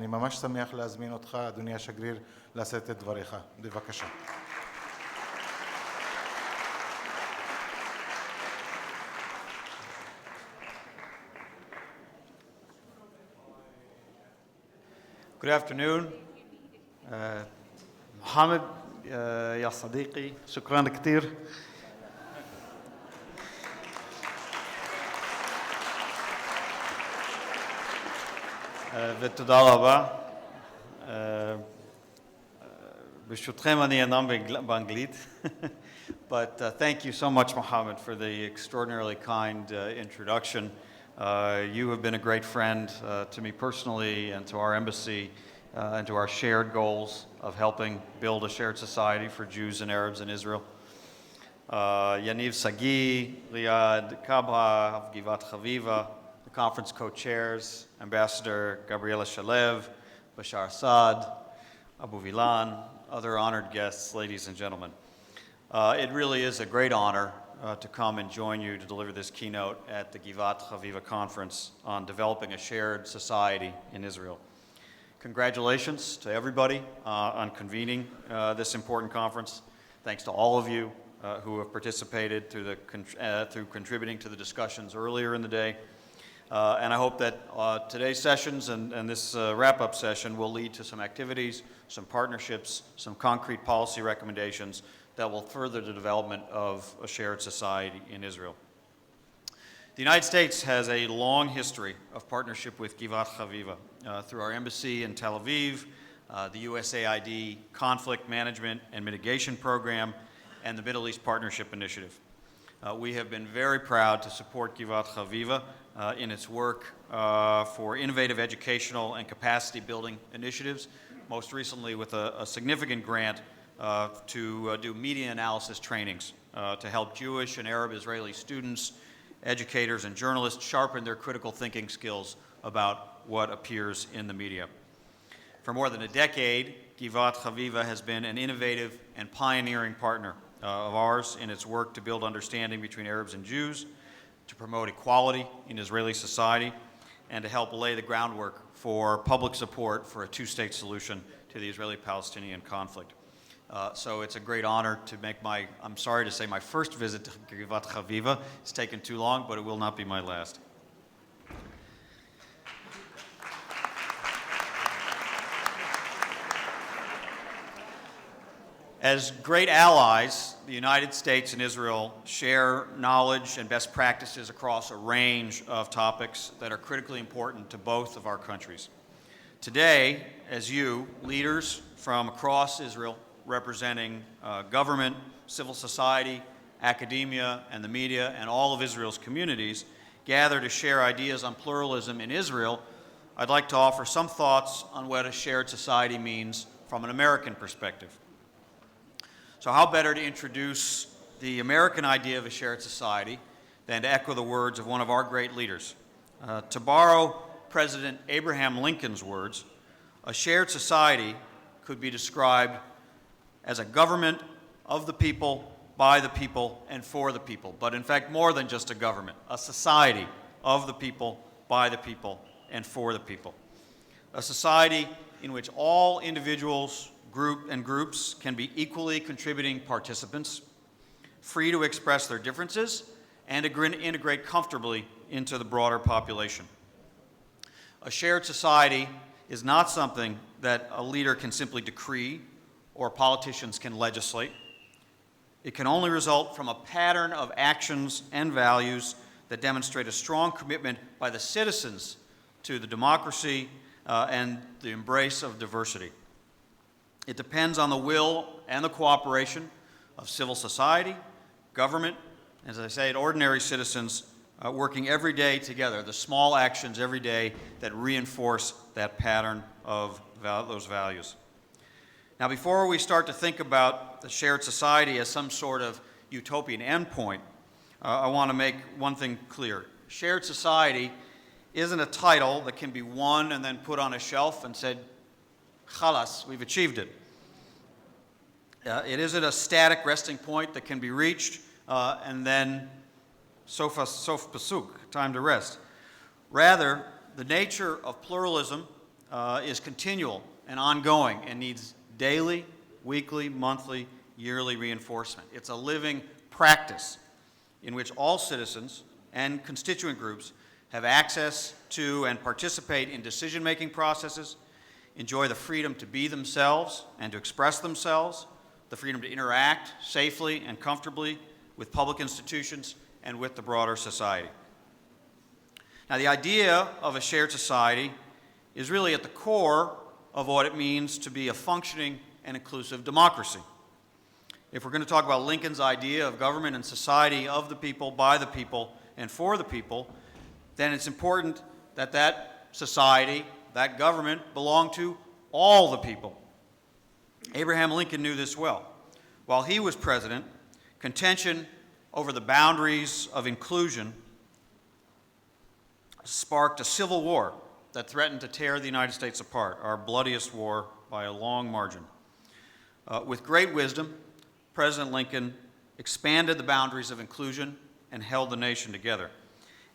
אני ממש שמח להזמין אותך, אדוני השגריר, לשאת את דבריך. בבקשה. Good afternoon. Mohammed, يا صديقي, شكرا كثير. ותודה רבה. ברשותכם אני אנאם באנגלית. But thank you so much, Mohammed, for the extraordinarily kind introduction. You have been a great friend to me personally and to our embassy and to our shared goals of helping build a shared society for Jews and Arabs in Israel. Yaniv Sagi, Riyad Kabha of Givat Haviva, the conference co-chairs, Ambassador Gabriela Shalev, Bashar Assad, Abu Vilan, other honored guests, ladies and gentlemen. It really is a great honor to come and join you to deliver this keynote at the Givat Haviva conference on developing a shared society in Israel. Congratulations to everybody on convening this important conference. Thanks to all of you who have participated through contributing to the discussions earlier in the day. And I hope that today's sessions and this wrap-up session will lead to some activities, some partnerships, some concrete policy recommendations that will further the development of a shared society in Israel. The United States has a long history of partnership with Givat Haviva through our embassy in Tel Aviv, the USAID Conflict Management and Mitigation Program, and the Middle East Partnership Initiative. We have been very proud to support Givat Haviva in its work for innovative educational and capacity building initiatives, most recently with a significant grant to do media analysis trainings to help Jewish and Arab Israeli students, educators, and journalists sharpen their critical thinking skills about what appears in the media. For more than a decade, Givat Haviva has been an innovative and pioneering partner of ours in its work to build understanding between Arabs and Jews, to promote equality in Israeli society, and to help lay the groundwork for public support for a two-state solution to the Israeli-Palestinian conflict. So it's a great honor to make I'm sorry to say, my first visit to Givat Haviva. It's taken too long, but it will not be my last. As great allies, the United States and Israel share knowledge and best practices across a range of topics that are critically important to both of our countries. Today, as you, leaders from across Israel, representing government, civil society, academia, and the media, and all of Israel's communities, gather to share ideas on pluralism in Israel, I'd like to offer some thoughts on what a shared society means from an American perspective. So how better to introduce the American idea of a shared society than to echo the words of one of our great leaders. To borrow President Abraham Lincoln's words, a shared society could be described as a government of the people, by the people, and for the people. But in fact, more than just a government, a society of the people, by the people, and for the people. A society in which all individuals, groups can be equally contributing participants, free to express their differences, and integrate comfortably into the broader population. A shared society is not something that a leader can simply decree or politicians can legislate. It can only result from a pattern of actions and values that demonstrate a strong commitment by the citizens to the democracy and the embrace of diversity. It depends on the will and the cooperation of civil society, government, as I say, ordinary citizens working every day together, the small actions every day that reinforce that pattern of those values. Now, before we start to think about the shared society as some sort of utopian endpoint, I want to make one thing clear. Shared society isn't a title that can be won and then put on a shelf and said, Khalas, we've achieved it. It isn't a static resting point that can be reached and then sof pasuk, time to rest. Rather, the nature of pluralism is continual and ongoing and needs daily, weekly, monthly, yearly reinforcement. It's a living practice in which all citizens and constituent groups have access to and participate in decision-making processes, enjoy the freedom to be themselves and to express themselves, the freedom to interact safely and comfortably with public institutions and with the broader society. Now, the idea of a shared society is really at the core of what it means to be a functioning and inclusive democracy. If we're going to talk about Lincoln's idea of government and society of the people, by the people, and for the people, then it's important that that society, that government, belong to all the people. Abraham Lincoln knew this well. While he was president, contention over the boundaries of inclusion sparked a civil war that threatened to tear the United States apart, our bloodiest war by a long margin. With great wisdom, President Lincoln expanded the boundaries of inclusion and held the nation together.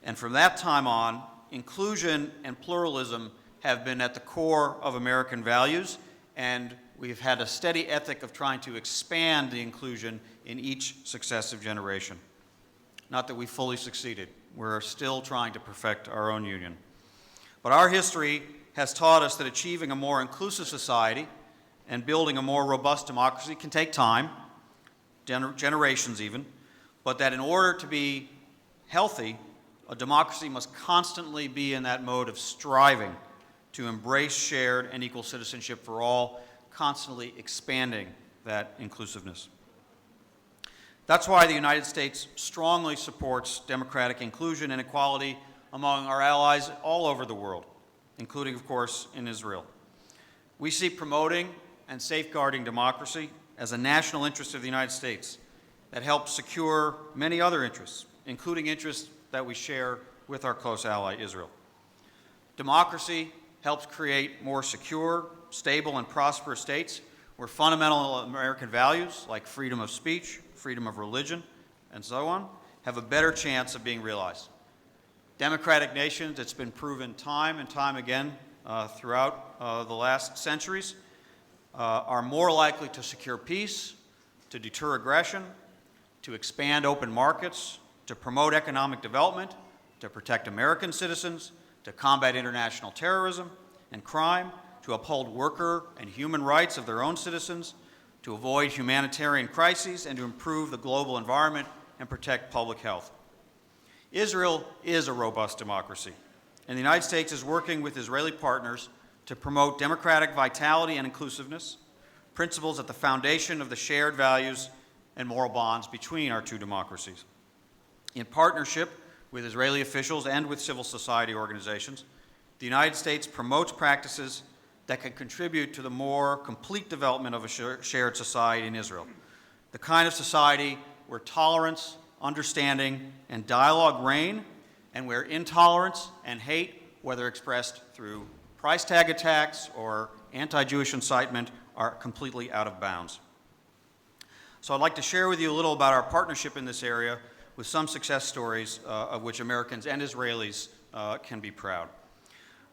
And from that time on, inclusion and pluralism have been at the core of American values, and we've had a steady ethic of trying to expand the inclusion in each successive generation. Not that we fully succeeded. We're still trying to perfect our own union. But our history has taught us that achieving a more inclusive society and building a more robust democracy can take time, generations even, but that in order to be healthy, a democracy must constantly be in that mode of striving to embrace shared and equal citizenship for all, constantly expanding that inclusiveness. That's why the United States strongly supports democratic inclusion and equality among our allies all over the world, including, of course, in Israel. We see promoting and safeguarding democracy as a national interest of the United States that helps secure many other interests, including interests that we share with our close ally, Israel. Democracy helps create more secure, stable, and prosperous states where fundamental American values like freedom of speech, freedom of religion, and so on, have a better chance of being realized. Democratic nations, it's been proven time and time again throughout the last centuries, are more likely to secure peace, to deter aggression, to expand open markets, to promote economic development, to protect American citizens, to combat international terrorism and crime, to uphold worker and human rights of their own citizens, to avoid humanitarian crises, and to improve the global environment and protect public health. Israel is a robust democracy, and the United States is working with Israeli partners to promote democratic vitality and inclusiveness, principles at the foundation of the shared values and moral bonds between our two democracies. In partnership with Israeli officials and with civil society organizations, the United States promotes practices that can contribute to the more complete development of a shared society in Israel, the kind of society where tolerance, understanding, and dialogue reign, and where intolerance and hate, whether expressed through price tag attacks or anti-Jewish incitement, are completely out of bounds. So I'd like to share with you a little about our partnership in this area with some success stories of which Americans and Israelis can be proud.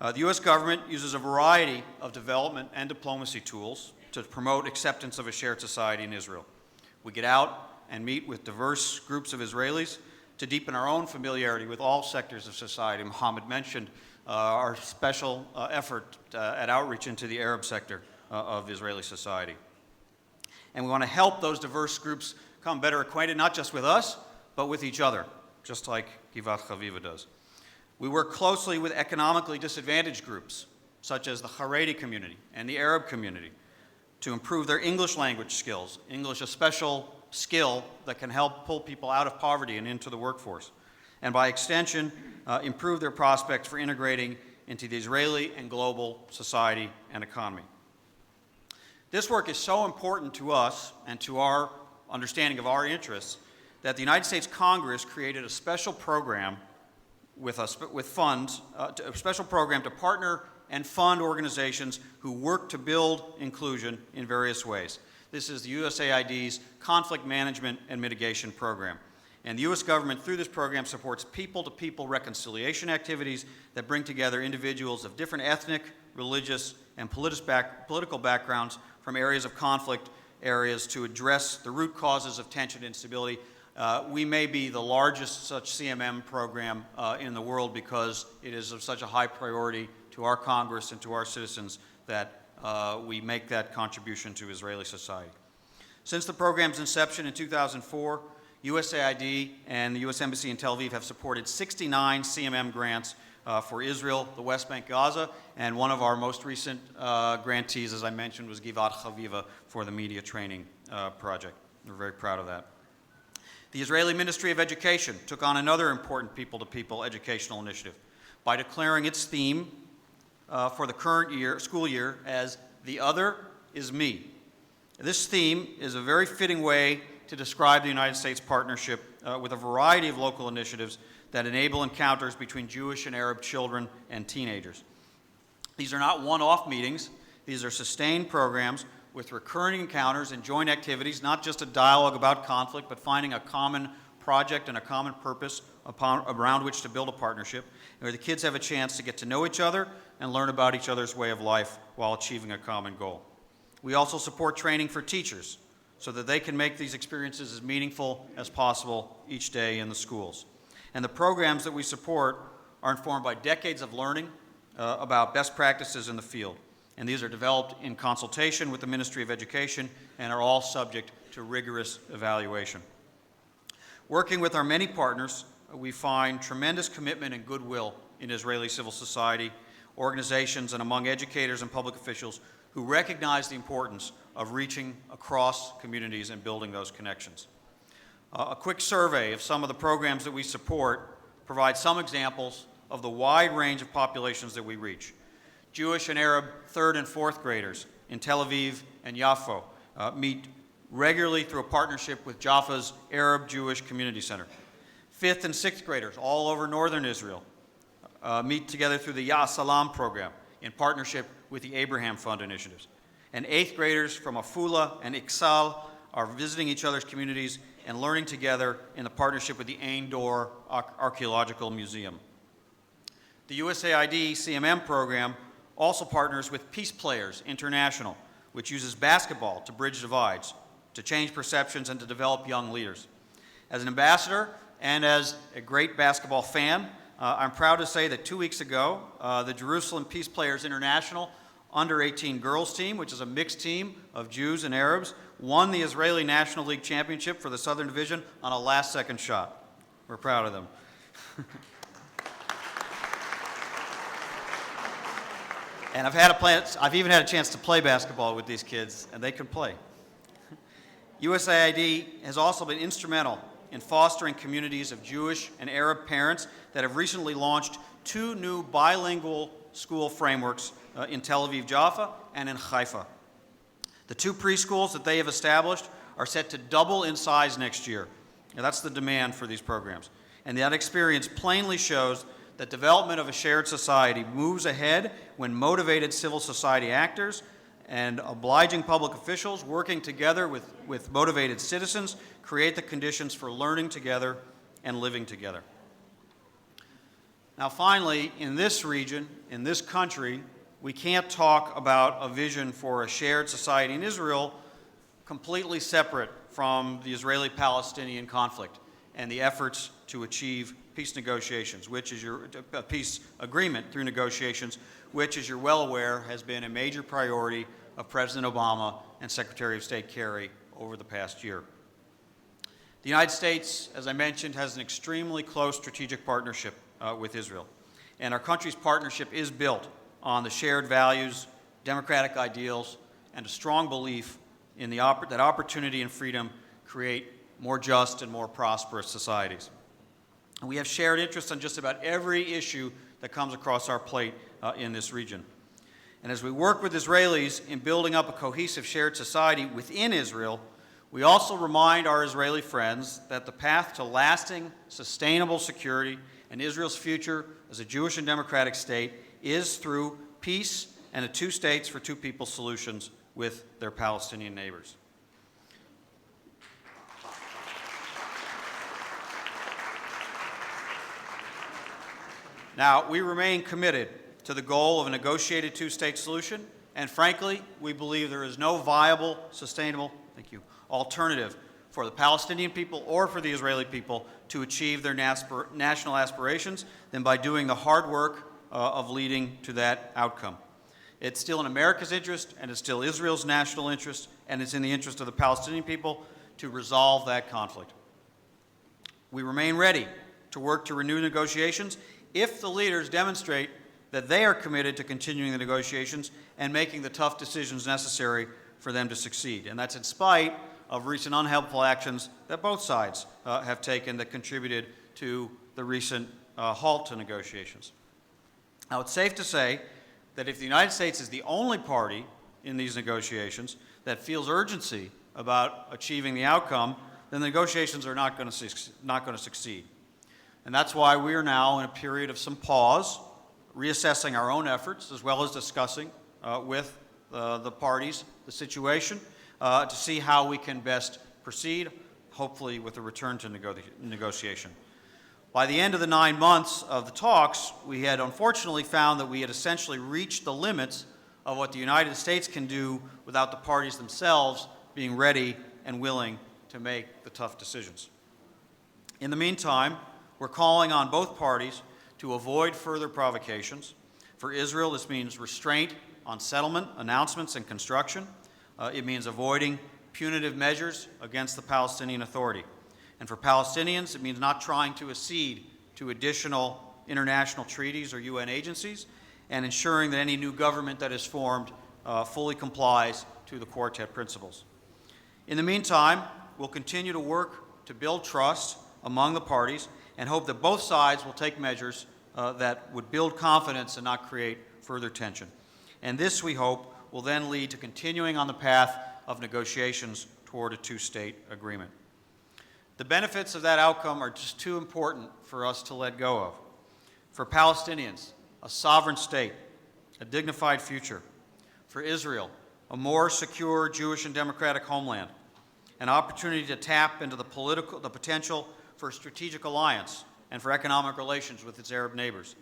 The U.S. government uses a variety of development and diplomacy tools to promote acceptance of a shared society in Israel. We get out and meet with diverse groups of Israelis to deepen our own familiarity with all sectors of society. Mohammed mentioned our special effort at outreach into the Arab sector of Israeli society. And we want to help those diverse groups become better acquainted, not just with us, but with each other, just like gival Haviva does. We work closely with economically disadvantaged groups, such as the Haredi community and the Arab community, to improve their English language skills. English, a special skill that can help pull people out of poverty and into the workforce, and by extension, improve their prospects for integrating into the Israeli and global society and economy. This work is so important to us and to our understanding of our interests that the United States Congress created a special program with funds, a special program to partner and fund organizations who work to build inclusion in various ways. This is the USAID's Conflict Management and Mitigation Program. And the U.S. government, through this program, supports people-to-people reconciliation activities that bring together individuals of different ethnic, religious, and political backgrounds from areas of conflict areas to address the root causes of tension and instability. We may be the largest such CMM program in the world because it is of such a high priority to our Congress and to our citizens that we make that contribution to Israeli society. Since the program's inception in 2004, USAID and the U.S. Embassy in Tel Aviv have supported 69 CMM grants for Israel, the West Bank, Gaza, and one of our most recent grantees, as I mentioned, was gival Haviva for the media training project. We're very proud of that. The Israeli Ministry of Education took on another important people-to-people educational initiative by declaring its theme for the current school year as "The Other is Me." This theme is a very fitting way to describe the United States partnership with a variety of local initiatives that enable encounters between Jewish and Arab children and teenagers. These are not one-off meetings. These are sustained programs with recurring encounters and joint activities, not just a dialogue about conflict, but finding a common project and a common purpose around which to build a partnership, where the kids have a chance to get to know each other and learn about each other's way of life while achieving a common goal. We also support training for teachers so that they can make these experiences as meaningful as possible each day in the schools. And the programs that we support are informed by decades of learning about best practices in the field. And these are developed in consultation with the Ministry of Education and are all subject to rigorous evaluation. Working with our many partners, we find tremendous commitment and goodwill in Israeli civil society, organizations, and among educators and public officials who recognize the importance of reaching across communities and building those connections. A quick survey of some of the programs that we support provides some examples of the wide range of populations that we reach. Jewish and Arab 3rd and 4th graders in Tel Aviv and Yafo meet regularly through a partnership with Jaffa's Arab Jewish Community Center. 5th and 6th graders all over northern Israel meet together through the Ya Salam program in partnership with the Abraham Fund initiatives. And 8th graders from Afula and Iksal are visiting each other's communities and learning together in the partnership with the Ein Dor Archaeological Museum. The USAID CMM program also partners with Peace Players International, which uses basketball to bridge divides, to change perceptions, and to develop young leaders. As an ambassador and as a great basketball fan, I'm proud to say that 2 weeks ago, the Jerusalem Peace Players International under-18 girls team, which is a mixed team of Jews and Arabs, won the Israeli National League Championship for the Southern Division on a last-second shot. We're proud of them. And I've even had a chance to play basketball with these kids, and they can play. USAID has also been instrumental in fostering communities of Jewish and Arab parents that have recently launched 2 new bilingual school frameworks in Tel Aviv, Jaffa, and in Haifa. The 2 preschools that they have established are set to double in size next year. Now, that's the demand for these programs. And that experience plainly shows that development of a shared society moves ahead when motivated civil society actors and obliging public officials working together with motivated citizens create the conditions for learning together and living together. Now finally, in this region, in this country, we can't talk about a vision for a shared society in Israel completely separate from the Israeli-Palestinian conflict and the efforts to achieve peace negotiations, peace agreement through negotiations, which, as you're well aware, has been a major priority of President Obama and Secretary of State Kerry over the past year. The United States, as I mentioned, has an extremely close strategic partnership with Israel. And our country's partnership is built on the shared values, democratic ideals, and a strong belief in that opportunity and freedom create more just and more prosperous societies. And we have shared interests on just about every issue that comes across our plate in this region. And as we work with Israelis in building up a cohesive shared society within Israel, we also remind our Israeli friends that the path to lasting, sustainable security and Israel's future as a Jewish and democratic state is through peace and a 2 states for 2 people solutions with their Palestinian neighbors. Now, we remain committed to the goal of a negotiated two-state solution, and frankly, we believe there is no viable, sustainable, alternative for the Palestinian people or for the Israeli people to achieve their national aspirations than by doing the hard work of leading to that outcome. It's still in America's interest, and it's still Israel's national interest, and it's in the interest of the Palestinian people to resolve that conflict. We remain ready to work to renew negotiations if the leaders demonstrate that they are committed to continuing the negotiations and making the tough decisions necessary for them to succeed. And that's in spite of recent unhelpful actions that both sides have taken that contributed to the recent halt to negotiations. Now, it's safe to say that if the United States is the only party in these negotiations that feels urgency about achieving the outcome, then the negotiations are not going to succeed. And that's why we are now in a period of some pause, reassessing our own efforts as well as discussing with the parties the situation to see how we can best proceed, hopefully with a return to negotiation. By the end of the 9 months of the talks, we had unfortunately found that we had essentially reached the limits of what the United States can do without the parties themselves being ready and willing to make the tough decisions. In the meantime, we're calling on both parties to avoid further provocations. For Israel, this means restraint on settlement, announcements, and construction. It means avoiding punitive measures against the Palestinian Authority. And for Palestinians, it means not trying to accede to additional international treaties or UN agencies, and ensuring that any new government that is formed fully complies to the Quartet principles. In the meantime, we'll continue to work to build trust among the parties and hope that both sides will take measures that would build confidence and not create further tension. And this, we hope, will then lead to continuing on the path of negotiations toward a two-state agreement. The benefits of that outcome are just too important for us to let go of. For Palestinians, a sovereign state, a dignified future. For Israel, a more secure Jewish and democratic homeland, an opportunity to tap into the potential for a strategic alliance and for economic relations with its Arab neighbors.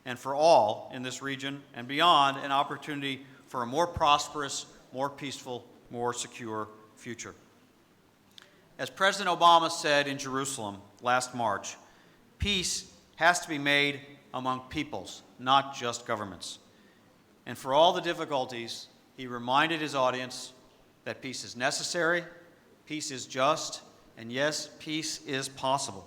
And for all in this region and beyond, an opportunity for a more prosperous, more peaceful, more secure future. As President Obama said in Jerusalem last March, peace has to be made among peoples, not just governments. And for all the difficulties, he reminded his audience that peace is necessary, peace is just, and yes, peace is possible.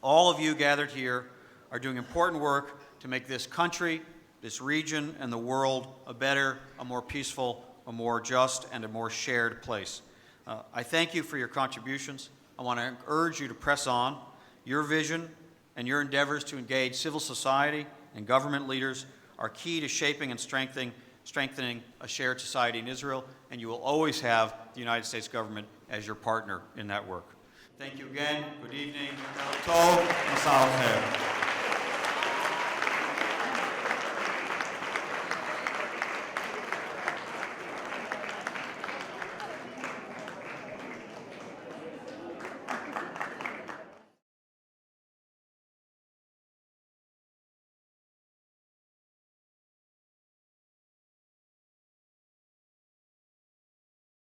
All of you gathered here are doing important work to make this country, this region, and the world a better, a more peaceful, a more just, and a more shared place. I thank you for your contributions. I want to urge you to press on. Your vision and your endeavors to engage civil society and government leaders are key to shaping and strengthening a shared society in Israel, and you will always have the United States government as your partner in that work. Thank you again. Good evening. Tov. Masal Khair.